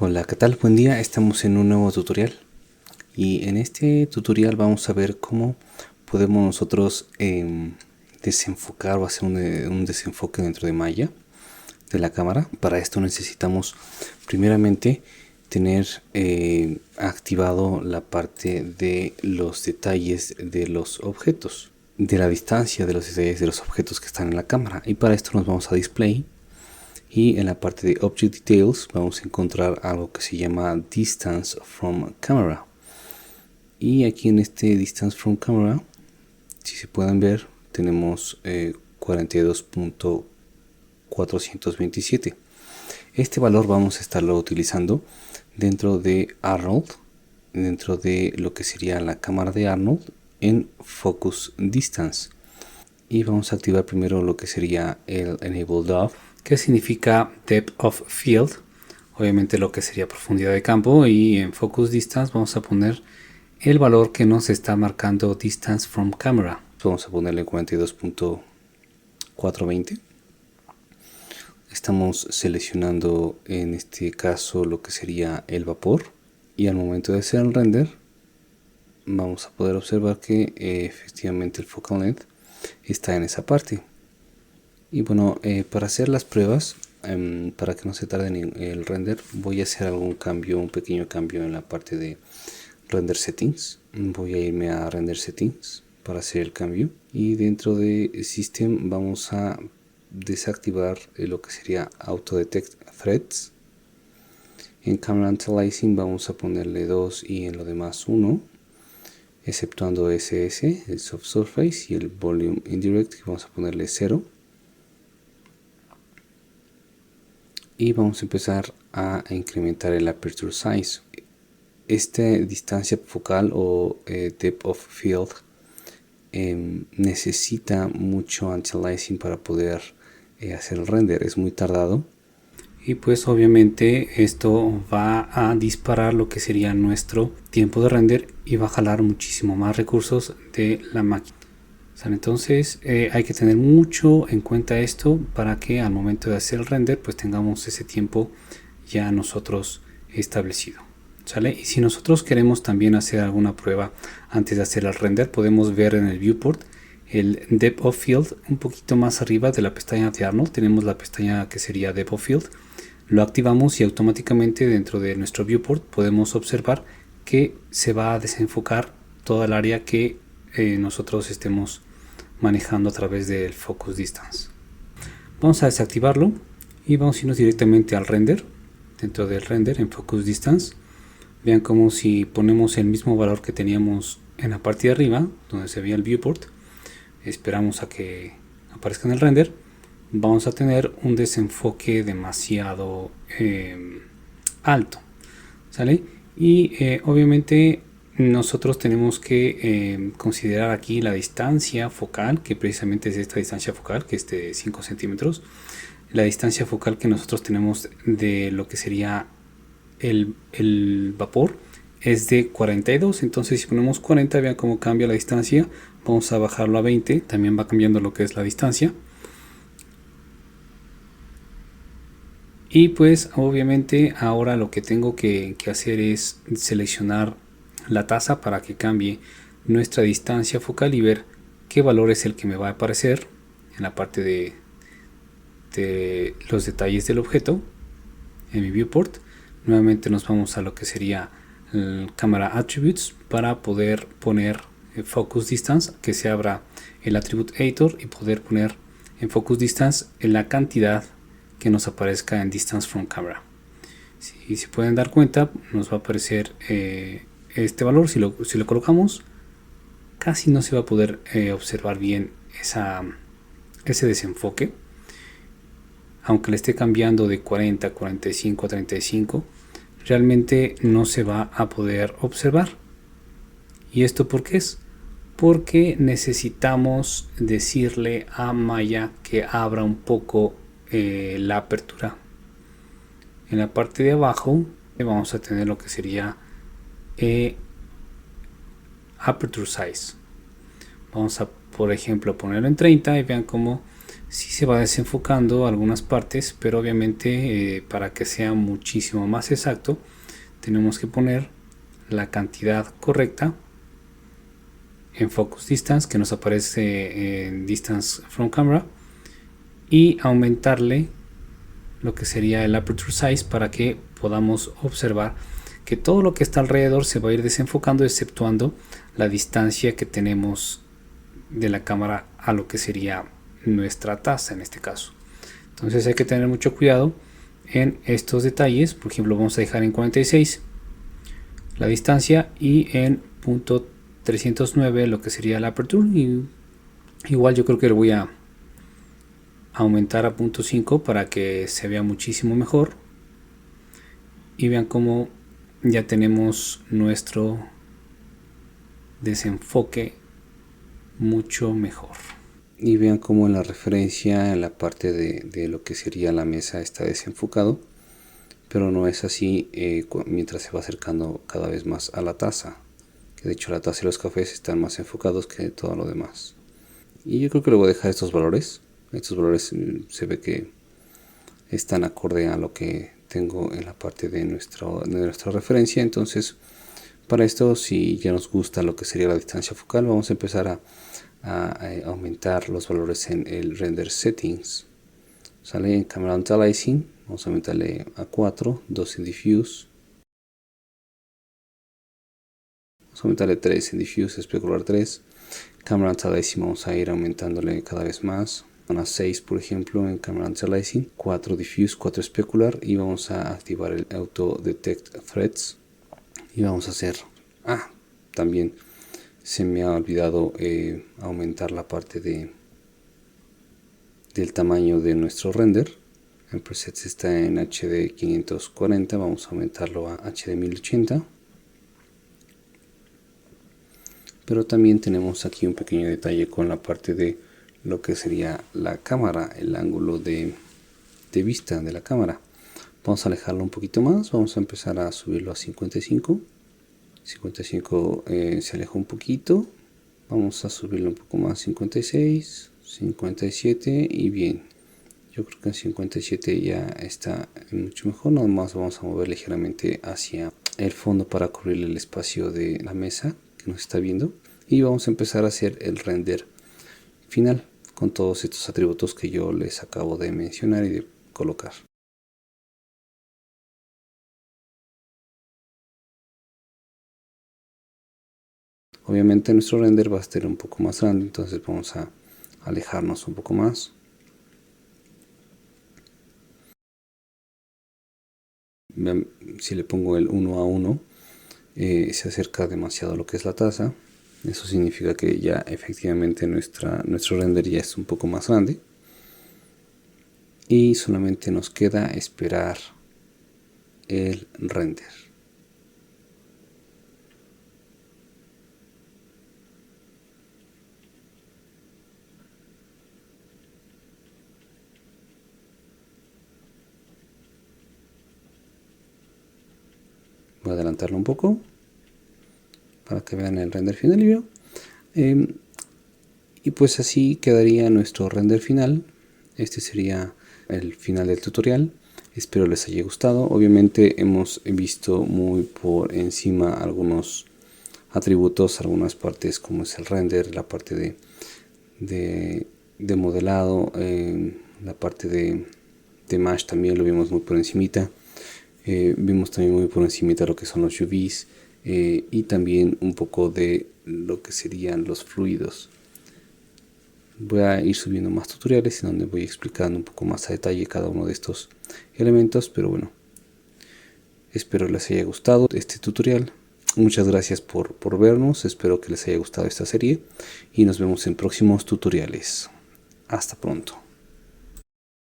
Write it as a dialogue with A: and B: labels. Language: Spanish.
A: Hola, ¿qué tal? Buen día, estamos en un nuevo tutorial y en este tutorial vamos a ver cómo podemos nosotros desenfocar o hacer un desenfoque dentro de Maya de la cámara. Para esto necesitamos primeramente tener activado la parte de los detalles de los objetos, de la distancia de los detalles de los objetos que están en la cámara, y para esto nos vamos a Display. Y en la parte de Object Details vamos a encontrar algo que se llama Distance from Camera. Y aquí en este Distance from Camera, si se pueden ver, tenemos 42.427. Este valor vamos a estarlo utilizando dentro de Arnold, dentro de lo que sería la cámara de Arnold en Focus Distance. Y vamos a activar primero lo que sería el Enable Depth, que significa Depth of Field, obviamente lo que sería profundidad de campo, y en Focus Distance vamos a poner el valor que nos está marcando Distance from Camera. Vamos a ponerle 42.420. Estamos seleccionando en este caso lo que sería el vapor, y al momento de hacer el render vamos a poder observar que efectivamente el focal length está en esa parte. Y bueno, para hacer las pruebas, para que no se tarde en el render, voy a hacer algún cambio, un pequeño cambio en la parte de render settings. Voy a irme a render settings para hacer el cambio, y dentro de system vamos a desactivar lo que sería auto detect threads. En camera anti-aliasing vamos a ponerle 2 y en lo demás 1, exceptuando SS, el soft surface, y el volume indirect que vamos a ponerle 0. Y vamos a empezar a incrementar el aperture size. Esta distancia focal o depth of field necesita mucho anti-aliasing para poder hacer el render. Es muy tardado, y pues obviamente esto va a disparar lo que sería nuestro tiempo de render y va a jalar muchísimo más recursos de la máquina. Entonces hay que tener mucho en cuenta esto para que al momento de hacer el render pues tengamos ese tiempo ya nosotros establecido, ¿sale? Y si nosotros queremos también hacer alguna prueba antes de hacer el render, podemos ver en el viewport el Depth of Field un poquito más arriba de la pestaña de Arnold. Tenemos la pestaña que sería Depth of Field, lo activamos y automáticamente dentro de nuestro viewport podemos observar que se va a desenfocar toda el área que nosotros estemos manejando a través del Focus Distance. Vamos a desactivarlo y vamos a irnos directamente al render. Dentro del render en Focus Distance, vean como si ponemos el mismo valor que teníamos en la parte de arriba donde se veía el viewport, esperamos a que aparezca en el render, vamos a tener un desenfoque demasiado alto, ¿sale? Y obviamente nosotros tenemos que considerar aquí la distancia focal, que precisamente es esta distancia focal, que es de 5 centímetros. La distancia focal que nosotros tenemos de lo que sería el vapor es de 42. Entonces si ponemos 40, vean cómo cambia la distancia. Vamos a bajarlo a 20, también va cambiando lo que es la distancia. Y pues obviamente ahora lo que tengo que hacer es seleccionar la tasa para que cambie nuestra distancia focal y ver qué valor es el que me va a aparecer en la parte de los detalles del objeto en mi viewport. Nuevamente nos vamos a lo que sería el Camera Attributes para poder poner Focus Distance, que se abra el Attribute Editor y poder poner en Focus Distance en la cantidad que nos aparezca en Distance from Camera. Si se pueden dar cuenta, nos va a aparecer este valor. Si lo colocamos, casi no se va a poder observar bien ese desenfoque, aunque le esté cambiando de 40, 45 a 35, realmente no se va a poder observar. ¿Y esto por qué es? Porque necesitamos decirle a Maya que abra un poco la apertura. En la parte de abajo vamos a tener lo que sería aperture size. Vamos a, por ejemplo, ponerlo en 30 y vean cómo sí se va desenfocando algunas partes, pero obviamente para que sea muchísimo más exacto tenemos que poner la cantidad correcta en focus distance, que nos aparece en distance from camera, y aumentarle lo que sería el aperture size para que podamos observar que todo lo que está alrededor se va a ir desenfocando, exceptuando la distancia que tenemos de la cámara a lo que sería nuestra taza en este caso. Entonces hay que tener mucho cuidado en estos detalles. Por ejemplo, vamos a dejar en 46 la distancia y en punto 309 lo que sería la apertura, y igual yo creo que lo voy a aumentar a punto 5 para que se vea muchísimo mejor y vean cómo ya tenemos nuestro desenfoque mucho mejor. Y vean cómo en la referencia en la parte de lo que sería la mesa está desenfocado, pero no es así mientras se va acercando cada vez más a la taza, que de hecho la taza y los cafés están más enfocados que todo lo demás. Y yo creo que le voy a dejar estos valores. Estos valores se ve que están acorde a lo que tengo en la parte de nuestra referencia. Entonces para esto, si ya nos gusta lo que sería la distancia focal, vamos a empezar a aumentar los valores en el render settings. Sale en camera anti-aliasing, vamos a aumentarle a 4, 2 en diffuse, vamos a aumentarle 3 en diffuse, especular 3, camera anti-aliasing vamos a ir aumentándole cada vez más, a 6 por ejemplo en camera anti-aliasing, 4 diffuse, 4 especular, y vamos a activar el auto detect threads y vamos a hacer, también se me ha olvidado aumentar la parte del tamaño de nuestro render. El preset está en HD 540, vamos a aumentarlo a HD 1080. Pero también tenemos aquí un pequeño detalle con la parte de lo que sería la cámara, el ángulo de vista de la cámara. Vamos a alejarlo un poquito más, vamos a empezar a subirlo a 55. 55 se alejó un poquito, vamos a subirlo un poco más, 56, 57, y bien, yo creo que en 57 ya está mucho mejor. Nada más vamos a mover ligeramente hacia el fondo para cubrir el espacio de la mesa que nos está viendo, y vamos a empezar a hacer el render final con todos estos atributos que yo les acabo de mencionar y de colocar. Obviamente nuestro render va a estar un poco más grande, entonces vamos a alejarnos un poco más. Vean, si le pongo el 1 a 1, se acerca demasiado a lo que es la taza. Eso significa que ya efectivamente nuestro render ya es un poco más grande. Y solamente nos queda esperar el render. Voy a adelantarlo un poco para que vean el render final y pues así quedaría nuestro render final. Este sería el final del tutorial. Espero les haya gustado. Obviamente hemos visto muy por encima algunos atributos, algunas partes como es el render, la parte de modelado, la parte de mesh también lo vimos muy por encimita. Vimos también muy por encima lo que son los UVs y también un poco de lo que serían los fluidos. Voy a ir subiendo más tutoriales en donde voy explicando un poco más a detalle cada uno de estos elementos, pero bueno, espero les haya gustado este tutorial. Muchas gracias por vernos, espero que les haya gustado esta serie y nos vemos en próximos tutoriales. Hasta pronto.